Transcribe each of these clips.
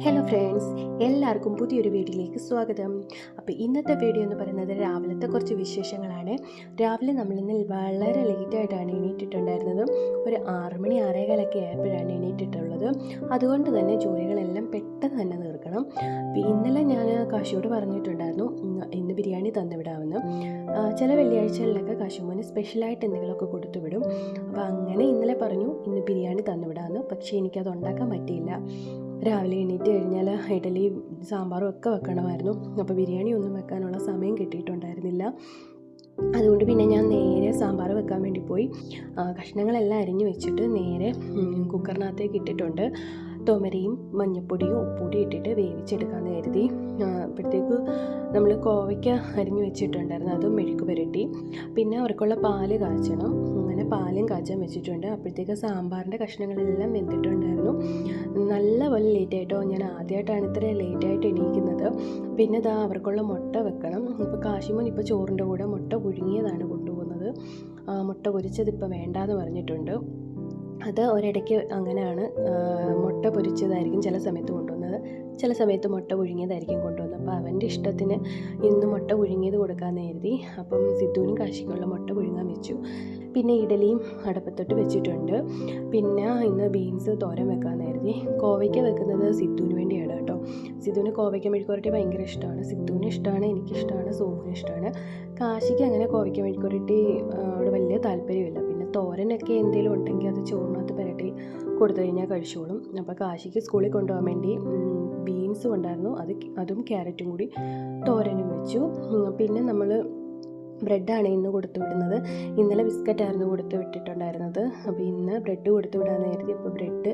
Hello friends, എല്ലാവർക്കും പുതിയൊരു വീഡിയോയിലേക്ക് സ്വാഗതം. അപ്പോൾ ഇന്നത്തെ വീഡിയോ എന്ന് പറയുന്നത് രാവിലത്തെ കുറച്ച് വിശേഷങ്ങളാണ്. രാവിലെ നമ്മളിന്ന് വളരെ ലേറ്റായിട്ടാണ് എണീറ്റിട്ടുണ്ടായിരുന്നത്. ഒരു 6 മണി 6:15 ആയപ്പോഴാണ് എണീറ്റിട്ടുള്ളത്. അതുകൊണ്ട് തന്നെ ജോലികളെല്ലാം പെട്ടെന്ന് തന്നെ തീർക്കണം. അപ്പോൾ ഇന്നലെ ഞാൻ കാശിയോട് പറഞ്ഞിട്ടുണ്ടായിരുന്നു ഇന്ന് ബിരിയാണി തന്നുവിടാമെന്ന്. ചില വെള്ളിയാഴ്ചകളിലൊക്കെ കാശുമോന് സ്പെഷ്യലായിട്ട് എന്തെങ്കിലുമൊക്കെ കൊടുത്തു വിടും. അപ്പോൾ അങ്ങനെ ഇന്നലെ പറഞ്ഞു ഇന്ന് ബിരിയാണി തന്നുവിടാമെന്ന്. പക്ഷേ എനിക്കത് ഉണ്ടാക്കാൻ പറ്റിയില്ല. രാവിലെ എണീറ്റ് കഴിഞ്ഞാൽ ഇഡലി സാമ്പാറും ഒക്കെ വെക്കണമായിരുന്നു. അപ്പോൾ ബിരിയാണി ഒന്നും വെക്കാനുള്ള സമയം കിട്ടിയിട്ടുണ്ടായിരുന്നില്ല. അതുകൊണ്ട് പിന്നെ ഞാൻ നേരെ സാമ്പാർ വെക്കാൻ വേണ്ടി പോയി. കഷ്ണങ്ങളെല്ലാം അരിഞ്ഞു വെച്ചിട്ട് നേരെ കുക്കറിനകത്തേക്ക് ഇട്ടിട്ടുണ്ട്. തൊമരയും മഞ്ഞൾപ്പൊടിയും ഉപ്പുപൊടി ഇട്ടിട്ട് വേവിച്ചെടുക്കാമെന്ന് കരുതി. അപ്പോഴത്തേക്ക് നമ്മൾ കോവയ്ക്ക അരിഞ്ഞു വെച്ചിട്ടുണ്ടായിരുന്നു, അതും മെഴുക്ക് പുരട്ടി. പിന്നെ അവർക്കുള്ള പാല് കാച്ചണം. അങ്ങനെ പാലും കാച്ചാൻ വെച്ചിട്ടുണ്ട്. അപ്പോഴത്തേക്ക് സാമ്പാറിൻ്റെ കഷ്ണങ്ങളെല്ലാം വെന്തിട്ടുണ്ടായിരുന്നു. നല്ലപോലെ ലേറ്റായിട്ടോ, ഞാൻ ആദ്യമായിട്ടാണ് ഇത്രയും ലേറ്റായിട്ട് എണീക്കുന്നത്. പിന്നെ ഇതാ അവർക്കുള്ള മുട്ട വെക്കണം. ഇപ്പോൾ കാശിമോൻ ഇപ്പോൾ ചോറിൻ്റെ കൂടെ മുട്ട പുഴുങ്ങിയതാണ് കൊണ്ടുപോകുന്നത്. മുട്ട പൊരിച്ചത് ഇപ്പോൾ വേണ്ടാന്ന് പറഞ്ഞിട്ടുണ്ട്. അത് ഒരിടയ്ക്ക് അങ്ങനെയാണ്, മുട്ട പൊരിച്ചതായിരിക്കും ചില സമയത്ത് കൊണ്ടുവന്നത്, ചില സമയത്ത് മുട്ട പുഴുങ്ങിയതായിരിക്കും കൊണ്ടുവന്നത്. അപ്പോൾ അവൻ്റെ ഇഷ്ടത്തിന് ഇന്ന് മുട്ട പുഴുങ്ങിയത് കൊടുക്കാമെന്ന് കരുതി. അപ്പം സിദ്ധുവിനും കാശിക്കുള്ള മുട്ട പുഴുങ്ങാൻ വെച്ചു. പിന്നെ ഇഡലിയും അടുപ്പത്തോട്ട് വെച്ചിട്ടുണ്ട്. പിന്നെ ഇന്ന് ബീൻസ് തോരൻ വെക്കാമെന്ന് കരുതി. കോവയ്ക്ക വെക്കുന്നത് സിദ്ധുവിന് വേണ്ടിയാണ് കേട്ടോ. സിദ്ധുവിന് കോവയ്ക്ക മെഴുക്കുവരട്ടി ഭയങ്കര ഇഷ്ടമാണ്. സിദ്ധുവിന് ഇഷ്ടമാണ്, എനിക്കിഷ്ടമാണ്, സോമുവിന് ഇഷ്ടമാണ്. കാശിക്ക് അങ്ങനെ കോവയ്ക്ക മെഴുക്കുവരട്ടി അവിടെ വലിയ താല്പര്യമില്ല. പിന്നെ തോരനൊക്കെ എന്തെങ്കിലും ഉണ്ടെങ്കിൽ അത് ചോറിനകത്ത് പുരട്ടി കൊടുത്തു കഴിഞ്ഞാൽ കഴിച്ചോളും. അപ്പോൾ കാശിക്ക് സ്കൂളിൽ കൊണ്ടുപോകാൻ വേണ്ടി ബീൻസും ഉണ്ടായിരുന്നു, അതും ക്യാരറ്റും കൂടി തോരനും വെച്ചു. പിന്നെ നമ്മൾ ബ്രെഡാണ് ഇന്ന് കൊടുത്തു വിടുന്നത്. ഇന്നലെ ബിസ്ക്കറ്റായിരുന്നു കൊടുത്തു വിട്ടിട്ടുണ്ടായിരുന്നത്. അപ്പോൾ ഇന്ന് ബ്രെഡ് കൊടുത്തു വിടാമെന്ന് കരുതി. അപ്പോൾ ബ്രെഡ്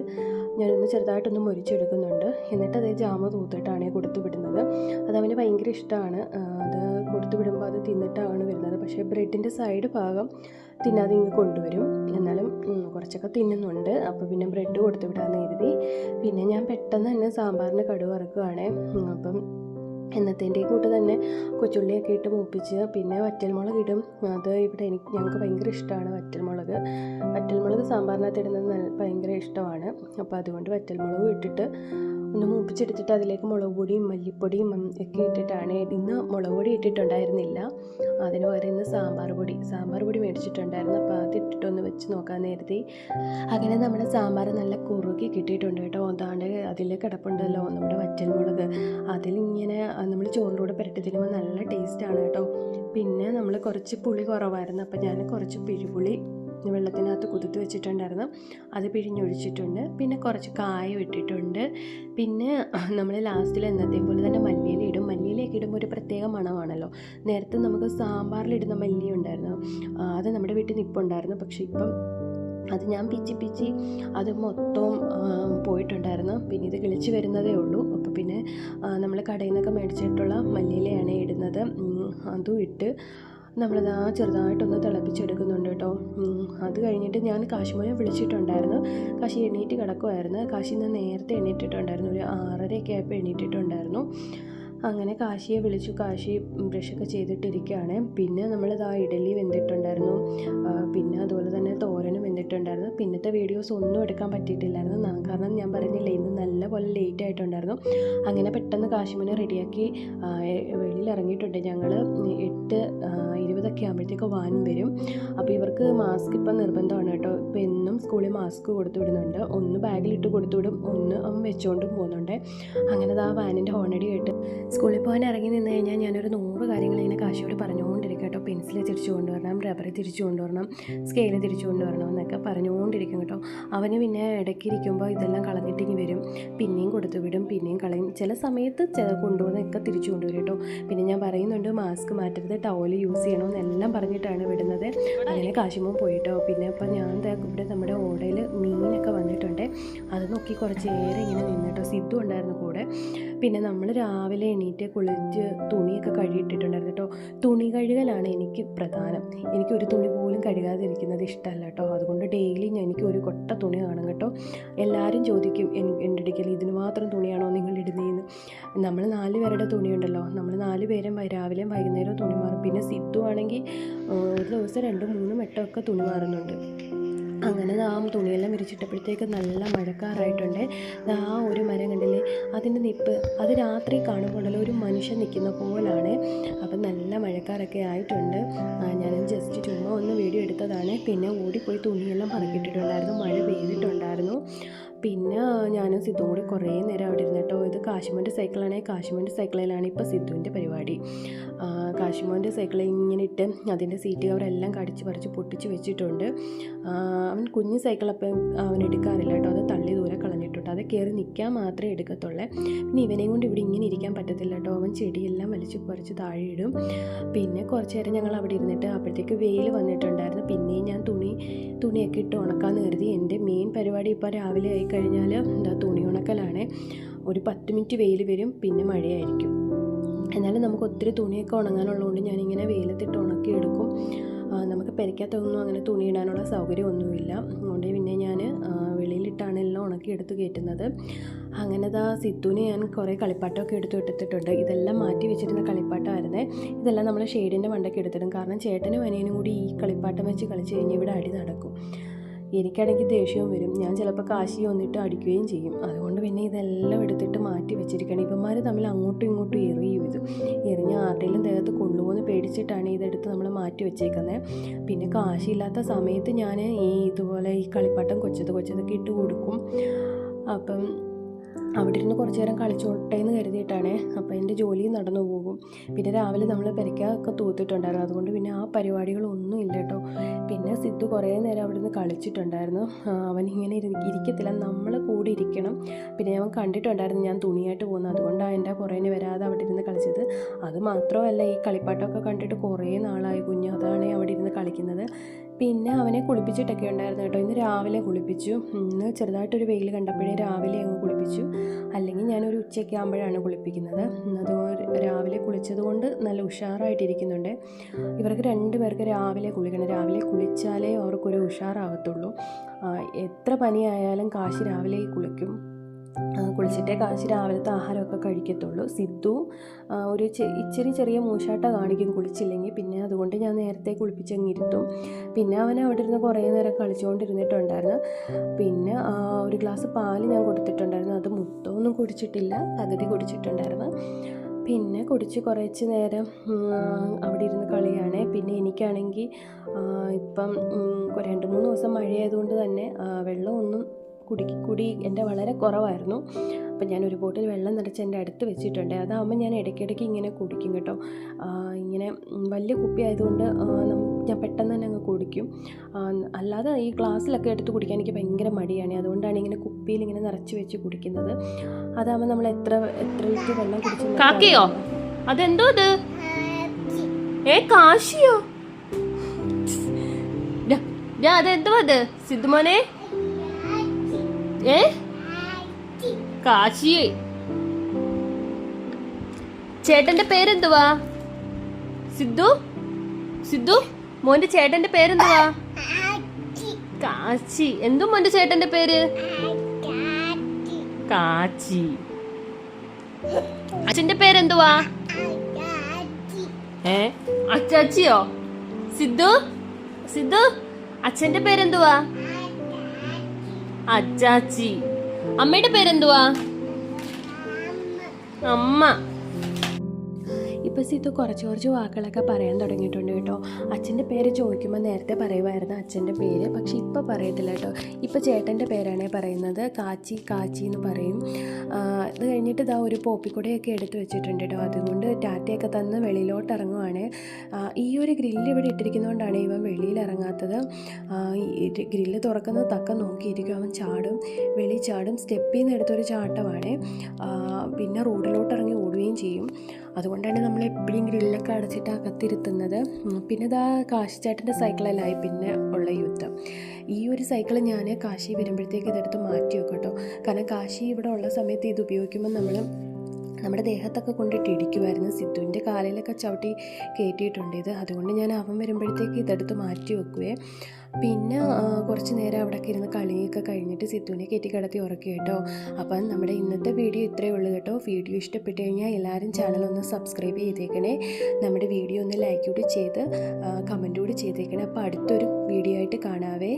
ഞാനൊന്ന് ചെറുതായിട്ടൊന്ന് മുരിച്ചെടുക്കുന്നുണ്ട്. എന്നിട്ട് അതേ ജാമ തൂത്തിട്ടാണ് കൊടുത്തു വിടുന്നത്. അതവന് ഭയങ്കര ഇഷ്ടമാണ്. അത് കൊടുത്തു വിടുമ്പോൾ അത് തിന്നിട്ടാണ് വരുന്നത്. പക്ഷേ ബ്രെഡിൻ്റെ സൈഡ് ഭാഗം തിന്നാതെ ഇങ്ങ് കൊണ്ടുവരും. എന്നാലും കുറച്ചൊക്കെ തിന്നുന്നുണ്ട്. അപ്പോൾ പിന്നെ ബ്രെഡ് കൊടുത്തു വിടാമെന്ന് കരുതി. പിന്നെ ഞാൻ പെട്ടെന്ന് തന്നെ സാമ്പാറിന് കടുക് വറുക്കുകയാണ്. അപ്പം എന്നത്തേൻ്റെ കൂട്ട് തന്നെ കൊച്ചുള്ളിയൊക്കെ ഇട്ട് മൂപ്പിച്ച് പിന്നെ വറ്റൽമുളക് ഇടും. അത് ഇവിടെ ഞങ്ങൾക്ക് ഭയങ്കര ഇഷ്ടമാണ് വറ്റൽമുളക് സാമ്പാറിനകത്ത് ഇടുന്നത് ഭയങ്കര ഇഷ്ടമാണ്. അപ്പോൾ അതുകൊണ്ട് വറ്റൽമുളകും ഇട്ടിട്ട് ഒന്ന് മൂപ്പിച്ചെടുത്തിട്ട് അതിലേക്ക് മുളക് പൊടിയും മല്ലിപ്പൊടിയും ഒക്കെ ഇട്ടിട്ടാണ്. ഇന്ന് മുളക് പൊടി ഇട്ടിട്ടുണ്ടായിരുന്നില്ല, അതിന് പകരം ഇന്ന് സാമ്പാർ പൊടി മേടിച്ചിട്ടുണ്ടായിരുന്നു. അപ്പോൾ അത് ഇട്ടിട്ടൊന്ന് വെച്ച് നോക്കാമെന്ന് കരുതി. അങ്ങനെ നമ്മുടെ സാമ്പാർ നല്ല കുറുകി കിട്ടിയിട്ടുണ്ട് കേട്ടോ. അതാണ്ട് അതിൽ കിടപ്പുണ്ടല്ലോ നമ്മുടെ വറ്റൽമുളക്, അതിലിങ്ങനെ നമ്മൾ ചോറിലൂടെ പുരട്ടി തിരുമ്പോൾ നല്ല ടേസ്റ്റാണ് കേട്ടോ. പിന്നെ നമ്മൾ കുറച്ച് പുളി കുറവായിരുന്നു, അപ്പോൾ ഞാൻ കുറച്ച് പിഴിപുളി വെള്ളത്തിനകത്ത് കുതിർത്ത് വെച്ചിട്ടുണ്ടായിരുന്നു, അത് പിഴിഞ്ഞൊഴിച്ചിട്ടുണ്ട്. പിന്നെ കുറച്ച് കായം ഇട്ടിട്ടുണ്ട്. പിന്നെ നമ്മൾ ലാസ്റ്റിൽ എന്നത്തെയും പോലെ തന്നെ മല്ലിയിലയൊക്കെ ഇടുമ്പോൾ ഒരു പ്രത്യേക മണമാണല്ലോ. നേരത്തെ നമുക്ക് സാമ്പാറിലിടുന്ന മല്ലി ഉണ്ടായിരുന്നു, അത് നമ്മുടെ വീട്ടിൽ നിൽപ്പുണ്ടായിരുന്നു. പക്ഷേ ഇപ്പം അത് ഞാൻ പിച്ചി അത് മൊത്തവും പോയിട്ടുണ്ടായിരുന്നു. പിന്നെ ഇത് കിളിച്ച് വരുന്നതേ ഉള്ളൂ. അപ്പോൾ പിന്നെ നമ്മൾ കടയിൽ നിന്നൊക്കെ മേടിച്ചിട്ടുള്ള മല്ലിയിലയാണ് ഇടുന്നത്. അതും ഇട്ട് നമ്മളത് ചെറുതായിട്ടൊന്ന് തിളപ്പിച്ചെടുക്കുന്നുണ്ട് കേട്ടോ. അത് കഴിഞ്ഞിട്ട് ഞാൻ കാശിമോനെ വിളിച്ചിട്ടുണ്ടായിരുന്നു. കാശി എണീറ്റ് കിടക്കുമായിരുന്നു. കാശി ഇന്ന് നേരത്തെ എണീറ്റിട്ടുണ്ടായിരുന്നു, ഒരു 6:30 ആയപ്പോൾ എണീറ്റിട്ടുണ്ടായിരുന്നു. അങ്ങനെ കാശിയെ വിളിച്ചു. കാശി ബ്രഷൊക്കെ ചെയ്തിട്ടിരിക്കുകയാണ്. പിന്നെ നമ്മളിതാ ഇഡലി വെന്തിട്ടുണ്ടായിരുന്നു. പിന്നെ അതുപോലെ തന്നെ തോരനും വെന്തിട്ടുണ്ടായിരുന്നു. പിന്നത്തെ വീഡിയോസ് ഒന്നും എടുക്കാൻ പറ്റിയിട്ടില്ലായിരുന്നു, കാരണം ഞാൻ പറഞ്ഞില്ലേ ഇന്ന് നല്ലപോലെ ലേറ്റ് ആയിട്ടുണ്ടായിരുന്നു. അങ്ങനെ പെട്ടെന്ന് കാശിമോനെ റെഡിയാക്കി വെളിയിൽ ഇറങ്ങിയിട്ടുണ്ട് ഞങ്ങൾ. 8:20 ആകുമ്പോഴത്തേക്ക് വാൻ വരും. അപ്പോൾ ഇവർക്ക് മാസ്ക് ഇപ്പം നിർബന്ധമാണ് കേട്ടോ. ഇപ്പോൾ എന്നും സ്കൂളിൽ മാസ്ക് കൊടുത്തു വിടുന്നുണ്ട്. ഒന്ന് ബാഗിലിട്ട് കൊടുത്തു വിടും, ഒന്ന് അവൻ വെച്ചുകൊണ്ടും പോകുന്നുണ്ട്. അങ്ങനെ ആ വാനിൻ്റെ ഹോണടി കേട്ട് സ്കൂളിൽ പോകാൻ ഇറങ്ങി നിന്ന് കഴിഞ്ഞാൽ ഞാനൊരു 100 കാര്യങ്ങൾ ഇങ്ങനെ കാശിയോട് പറഞ്ഞുകൊണ്ടിരിക്കും കേട്ടോ. പെൻസിൽ തിരിച്ചു കൊണ്ടുവരണം, റബ്ബർ തിരിച്ചു കൊണ്ടുവരണം, സ്കെയിൽ തിരിച്ചു കൊണ്ടുവരണം എന്നൊക്കെ പറഞ്ഞുകൊണ്ടിരിക്കും കേട്ടോ. അവന് പിന്നെ ഇടയ്ക്കിരിക്കുമ്പോൾ ഇതെല്ലാം കളഞ്ഞിട്ടിങ്ങി വരും, പിന്നെയും കൊടുത്തു വിടും, പിന്നെയും കളയും. ചില സമയത്ത് കൊണ്ടുവന്നൊക്കെ തിരിച്ചു കൊണ്ടുവരും കേട്ടോ. പിന്നെ ഞാൻ പറയുന്നുണ്ട് മാസ്ക് മാറ്റരുത്, ടവൽ യൂസ് ചെയ്യണമെന്നെല്ലാം പറഞ്ഞിട്ടാണ് വിടുന്നത്. അങ്ങനെ കാശിമോൻ പോയിട്ടോ. പിന്നെ അപ്പോൾ ഞാൻ ഇവിടെ നമ്മുടെ ഓടയിൽ മീനൊക്കെ വന്നിട്ടുണ്ട്, അത് നോക്കി കുറച്ച് നേരം ഇങ്ങനെ നിന്നിട്ടോ. സിദ്ധു ഉണ്ടായിരുന്നു കൂടെ. പിന്നെ നമ്മൾ രാവിലെ എണീറ്റ് കുളിച്ച് തുണിയൊക്കെ കഴുകിയിട്ടിട്ടുണ്ടായിരുന്നു കേട്ടോ. തുണി കഴുകലാണ് എനിക്ക് പ്രധാനം. എനിക്കൊരു തുണി പോലും കഴുകാതിരിക്കുന്നത് ഇഷ്ടമല്ല കേട്ടോ. അതുകൊണ്ട് ഡെയിലി എനിക്ക് ഒരു കൊട്ട തുണി കാണും കേട്ടോ. എല്ലാവരും ചോദിക്കും എൻ്റെ അടുക്കൽ ഇതിന് മാത്രം തുണിയാണോ നിങ്ങൾ ഇടുന്നതെന്ന്. നമ്മൾ 4 പേരുടെ തുണിയുണ്ടല്ലോ, നമ്മൾ 4 പേരും രാവിലെയും വൈകുന്നേരവും തുണി മാറും. പിന്നെ സിദ്ധു ആണെങ്കിൽ ഒരു ദിവസം 2-3 വട്ടമൊക്കെ തുണി മാറുന്നുണ്ട്. അങ്ങനെ ആ തുണിയെല്ലാം വിരിച്ചിട്ടപ്പോഴത്തേക്ക് നല്ല മഴക്കാറായിട്ടുണ്ട്. ആ ഒരു മരം കണ്ടില്ലേ, അതിൻ്റെ നിപ്പ് അത് രാത്രി കാണുമ്പോഴല്ലോ ഒരു മനുഷ്യൻ നിൽക്കുന്ന പോലാണ്. അപ്പം നല്ല മഴക്കാരൊക്കെ ആയിട്ടുണ്ട്. ഞാൻ ജസ്റ്റ് ചുമ്മാ ഒന്ന് വീഡിയോ എടുത്തതാണ്. പിന്നെ ഓടിപ്പോയി തുണിയെല്ലാം പറക്കിയിട്ടിട്ടുണ്ടായിരുന്നു, മഴ പെയ്തിട്ടുണ്ടായിരുന്നു. പിന്നെ ഞാനും സിദ്ധുവും കൂടി കുറേ നേരം അവിടെ ഇരുന്നു കേട്ടോ. ഇത് കാശിമോൻ്റെ സൈക്കിളാണെങ്കിൽ കാശിമോൻ്റെ സൈക്കിളിലാണ് ഇപ്പോൾ സിദ്ധുവിൻ്റെ പരിപാടി. കാശിമോൻ്റെ സൈക്കിൾ ഇങ്ങനെ ഇട്ട് അതിൻ്റെ സീറ്റ് കവറെല്ലാം കടിച്ച് പറിച്ച് പൊട്ടിച്ച് വെച്ചിട്ടുണ്ട്. അവൻ കുഞ്ഞ് സൈക്കിളപ്പം അവൻ എടുക്കാറില്ല കേട്ടോ, അത് തള്ളി ദൂരെ കളഞ്ഞിട്ടുണ്ട്. അത് കയറി നിൽക്കാൻ മാത്രമേ എടുക്കത്തുള്ളൂ. പിന്നെ ഇവനെയും കൊണ്ട് ഇവിടെ ഇങ്ങനെ ഇരിക്കാൻ പറ്റത്തില്ല കേട്ടോ, അവൻ ചെടിയെല്ലാം വലിച്ച് പറിച്ച് താഴെ ഇടും. പിന്നെ കുറച്ച് നേരം ഞങ്ങൾ അവിടെ ഇരുന്നിട്ട് അപ്പോഴത്തേക്ക് വെയിൽ വന്നിട്ടുണ്ടായിരുന്നു. പിന്നെയും ഞാൻ തുണിയൊക്കെ ഇട്ട് ഉണക്കാമെന്ന് കരുതി. എൻ്റെ മെയിൻ പരിപാടി ഇപ്പോൾ രാവിലെ ആയിക്കഴിഞ്ഞാൽ തുണി ഉണക്കലാണ്. ഒരു 10 മിനിറ്റ് വെയിൽ വരും, പിന്നെ മഴയായിരിക്കും. എന്നാലും നമുക്ക് ഒത്തിരി തുണിയൊക്കെ ഉണങ്ങാനുള്ളതുകൊണ്ട് ഞാനിങ്ങനെ വെയിലത്തിട്ട് ഉണക്കിയെടുക്കും. നമുക്ക് പെരയ്ക്കകത്തൊന്നും അങ്ങനെ തുണി ഇടാനുള്ള സൗകര്യമൊന്നുമില്ല. അതുകൊണ്ട് പിന്നെ ഞാൻ വെളിയിലിട്ടാണ് എല്ലാം ഉണക്കിയെടുത്ത് കയറ്റുന്നത്. അങ്ങനെ സിദ്ധുവിന് ഞാൻ കുറേ കളിപ്പാട്ടമൊക്കെ എടുത്തിട്ടുണ്ട്. ഇതെല്ലാം മാറ്റി വെച്ചിരുന്ന കളിപ്പാട്ടമായിരുന്നേ. ഇതെല്ലാം നമ്മൾ ഷെയ്ഡിൻ്റെ മണ്ടയ്ക്ക് എടുത്തിടും. കാരണം ചേട്ടനും അനിയനും കൂടി ഈ കളിപ്പാട്ടം വെച്ച് കളിച്ച് കഴിഞ്ഞ് ഇവിടെ അടി നടക്കും. എനിക്കാണെങ്കിൽ ദേഷ്യവും വരും. ഞാൻ ചിലപ്പോൾ കാശി വന്നിട്ട് അടിക്കുകയും ചെയ്യും. അതുകൊണ്ട് പിന്നെ ഇതെല്ലാം എടുത്തിട്ട് മാറ്റി വെച്ചിരിക്കണം. ഇവന്മാർ തമ്മിൽ അങ്ങോട്ടും ഇങ്ങോട്ടും എറിയും. എറിഞ്ഞ് ആരുടെയും ദേഹത്ത് കൊള്ളുമോയെന്ന് പേടിച്ചിട്ടാണ് ഇതെടുത്ത് നമ്മൾ മാറ്റി വെച്ചേക്കുന്നത്. പിന്നെ കാശില്ലാത്ത സമയത്ത് ഞാൻ ഇതുപോലെ ഈ കളിപ്പാട്ടം കൊച്ചതൊക്കെ ഇട്ട് കൊടുക്കും. അപ്പം അവിടെ ഇരുന്ന് കുറച്ച് നേരം കളിച്ചോട്ടെ എന്ന് കരുതിയിട്ടാണ്. അപ്പോൾ എൻ്റെ ജോലി നടന്നു പോകും. പിന്നെ രാവിലെ നമ്മൾ പെരയ്ക്കൊക്കെ തൂത്തിട്ടുണ്ടായിരുന്നു. അതുകൊണ്ട് പിന്നെ ആ പരിപാടികളൊന്നും ഇല്ല കേട്ടോ. പിന്നെ സിദ്ധു കുറേ നേരം അവിടെ നിന്ന് കളിച്ചിട്ടുണ്ടായിരുന്നു. അവനിങ്ങനെ ഇരിക്കത്തില്ല, നമ്മൾ കൂടെ ഇരിക്കണം. പിന്നെ അവൻ കണ്ടിട്ടുണ്ടായിരുന്നു ഞാൻ തുണിയായിട്ട് പോകുന്നത്. അതുകൊണ്ടാണ് എൻ്റെ പുറകെ വരാതെ അവിടെ ഇരുന്ന് കളിച്ചത്. അത് മാത്രമല്ല, ഈ കളിപ്പാട്ടമൊക്കെ കണ്ടിട്ട് കുറേ നാളായി കുഞ്ഞ്, അതാണ് അവിടെ ഇരുന്ന് കളിക്കുന്നത്. പിന്നെ അവനെ കുളിപ്പിച്ചിട്ടൊക്കെ ഉണ്ടായിരുന്നു കേട്ടോ. ഇന്ന് രാവിലെ കുളിപ്പിച്ചു. ഇന്ന് ചെറുതായിട്ടൊരു വെയിൽ കണ്ടപ്പോഴേ രാവിലെ അങ്ങ് കുളിപ്പിച്ചു. അല്ലെങ്കിൽ ഞാനൊരു ഉച്ചയ്ക്ക് ആകുമ്പോഴാണ് കുളിപ്പിക്കുന്നത്. അത് രാവിലെ കുളിച്ചത് കൊണ്ട് നല്ല ഉഷാറായിട്ടിരിക്കുന്നുണ്ട്. ഇവർക്ക് 2 പേർക്ക് രാവിലെ കുളിക്കണം. രാവിലെ കുളിച്ചാലേ അവർക്കൊരു ഉഷാറാകത്തുള്ളൂ. എത്ര പനിയായാലും കാശി രാവിലെ കുളിക്കും. കുളിച്ചിട്ടേ കാശി രാവിലത്തെ ആഹാരമൊക്കെ കഴിക്കത്തുള്ളൂ. സിദ്ധു ഒരു ചെറിയ മൂശാട്ട കാണിക്കും കുളിച്ചില്ലെങ്കിൽ. പിന്നെ അതുകൊണ്ട് ഞാൻ നേരത്തെ കുളിപ്പിച്ചങ്ങിരുത്തും. പിന്നെ അവൻ അവിടെ ഇരുന്ന് കുറേ നേരം കളിച്ചുകൊണ്ടിരുന്നിട്ടുണ്ടായിരുന്നു. പിന്നെ ഒരു ഗ്ലാസ് പാല് ഞാൻ കൊടുത്തിട്ടുണ്ടായിരുന്നു. അത് മൊത്തമൊന്നും കുടിച്ചിട്ടില്ല, പകുതി കുടിച്ചിട്ടുണ്ടായിരുന്നു. പിന്നെ കുടിച്ച് കുറച്ച് നേരം അവിടെ ഇരുന്ന് കളിയാണ്. പിന്നെ എനിക്കാണെങ്കിൽ ഇപ്പം 2-3 ദിവസം മഴയായതുകൊണ്ട് തന്നെ വെള്ളമൊന്നും കുടി എൻ്റെ വളരെ കുറവായിരുന്നു. അപ്പം ഞാൻ ഒരു ബോട്ടിൽ വെള്ളം നിറച്ച് എൻ്റെ അടുത്ത് വെച്ചിട്ടുണ്ട്. അതാകുമ്പോൾ ഞാൻ ഇടയ്ക്കിടയ്ക്ക് ഇങ്ങനെ കുടിക്കും കേട്ടോ. ഇങ്ങനെ വലിയ കുപ്പി ആയതുകൊണ്ട് ഞാൻ പെട്ടെന്ന് തന്നെ അങ്ങ് കുടിക്കും. അല്ലാതെ ഈ ഗ്ലാസ്സിലൊക്കെ എടുത്ത് കുടിക്കാൻ എനിക്ക് ഭയങ്കര മടിയാണ്. അതുകൊണ്ടാണ് ഇങ്ങനെ കുപ്പിയിൽ ഇങ്ങനെ നിറച്ച് വെച്ച് കുടിക്കുന്നത്. അതാകുമ്പോൾ നമ്മൾ എത്ര ലിറ്റർ വെള്ളം കുടിച്ചു. കാക്കയോ അതെന്തോ ഇത്? കാശിയോ? അതെന്തോ അത് സിദ്ധുമോനെ? കാശി. ചേട്ടന്റെ പേരെന്തുവാ? സിദ്ധു മോന്റെ ചേട്ടന്റെ പേരെന്തുവാ? കാച്ചി. എന്തു മോന്റെ ചേട്ടന്റെ പേര്? കാച്ചി. അച്ഛന്റെ പേരെന്തുവാ? അച്ചാച്ചിയോ? സിദ്ധു അച്ഛന്റെ പേരെന്തുവാ? അച്ചാച്ചി. അമ്മയുടെ പേരെന്തുവാ? അമ്മ. ഇപ്പോൾ സിദ്ധു കുറച്ച് വാക്കുകളൊക്കെ പറയാൻ തുടങ്ങിയിട്ടുണ്ട് കേട്ടോ. അച്ഛൻ്റെ പേര് ചോദിക്കുമ്പോൾ നേരത്തെ പറയുമായിരുന്നു അച്ഛൻ്റെ പേര്, പക്ഷെ ഇപ്പോൾ പറയത്തില്ല കേട്ടോ. ഇപ്പോൾ ചേട്ടൻ്റെ പേരാണ് പറയുന്നത്. കാച്ചി എന്ന് പറയും. അത് കഴിഞ്ഞിട്ട് ഒരു പോപ്പിക്കുടയൊക്കെ എടുത്ത് വെച്ചിട്ടുണ്ട് കേട്ടോ. അതുകൊണ്ട് ടാറ്റയൊക്കെ തന്ന് വെളിയിലോട്ട് ഇറങ്ങുവാണ്. ഈ ഒരു ഗ്രില്ല് ഇവിടെ ഇട്ടിരിക്കുന്നതുകൊണ്ടാണ് ഇവൻ വെളിയിൽ ഇറങ്ങാത്തത്. ഗ്രില്ല് തുറക്കുന്നത് തക്കം നോക്കിയിരിക്കും. അവൻ ചാടും, വെളി ചാടും. സ്റ്റെപ്പിൽ നിന്ന് എടുത്തൊരു ചാട്ടമാണ്. പിന്നെ റോഡിലോട്ട് ഇറങ്ങി ഓടുകയും ചെയ്യും. അതുകൊണ്ടാണ് നമ്മൾ എപ്പോഴും ഗ്രില്ലൊക്കെ അടച്ചിട്ട് അകത്തിരുത്തുന്നത്. പിന്നെ കാശിച്ചേട്ടൻ്റെ സൈക്കിളല്ലായി പിന്നെ ഉള്ള യുദ്ധം. ഈ ഒരു സൈക്കിൾ ഞാൻ കാശി വരുമ്പോഴത്തേക്ക് ഇതെടുത്ത് മാറ്റി വെക്കും കേട്ടോ. കാരണം കാശി ഇവിടെ ഉള്ള സമയത്ത് ഇത് ഉപയോഗിക്കുമ്പോൾ നമ്മുടെ ദേഹത്തൊക്കെ കൊണ്ടിട്ട് ഇടിക്കുമായിരുന്നു. സിദ്ധുവിൻ്റെ കാലിലൊക്കെ ചവിട്ടി കയറ്റിയിട്ടുണ്ട് ഇത്. അതുകൊണ്ട് ഞാൻ അവൻ വരുമ്പോഴത്തേക്ക് ഇതെടുത്ത് മാറ്റി വെക്കുവേ. പിന്നെ കുറച്ച് നേരം അവിടെയൊക്കെ ഇരുന്ന് കളിയൊക്കെ കഴിഞ്ഞിട്ട് സിദ്ധുവിനെ കയറ്റി കിടത്തി ഉറക്കി കേട്ടോ. അപ്പം നമ്മുടെ ഇന്നത്തെ വീഡിയോ ഇത്രയേ ഉള്ളൂ കേട്ടോ. വീഡിയോ ഇഷ്ടപ്പെട്ട് കഴിഞ്ഞാൽ എല്ലാവരും ചാനൽ ഒന്ന് സബ്സ്ക്രൈബ് ചെയ്തേക്കണേ. നമ്മുടെ വീഡിയോ ഒന്ന് ലൈക്ക് കൂടി ചെയ്ത് കമൻറ്റ് കൂടി ചെയ്തേക്കണേ. അപ്പോൾ അടുത്തൊരു വീഡിയോ ആയിട്ട് കാണാവേ.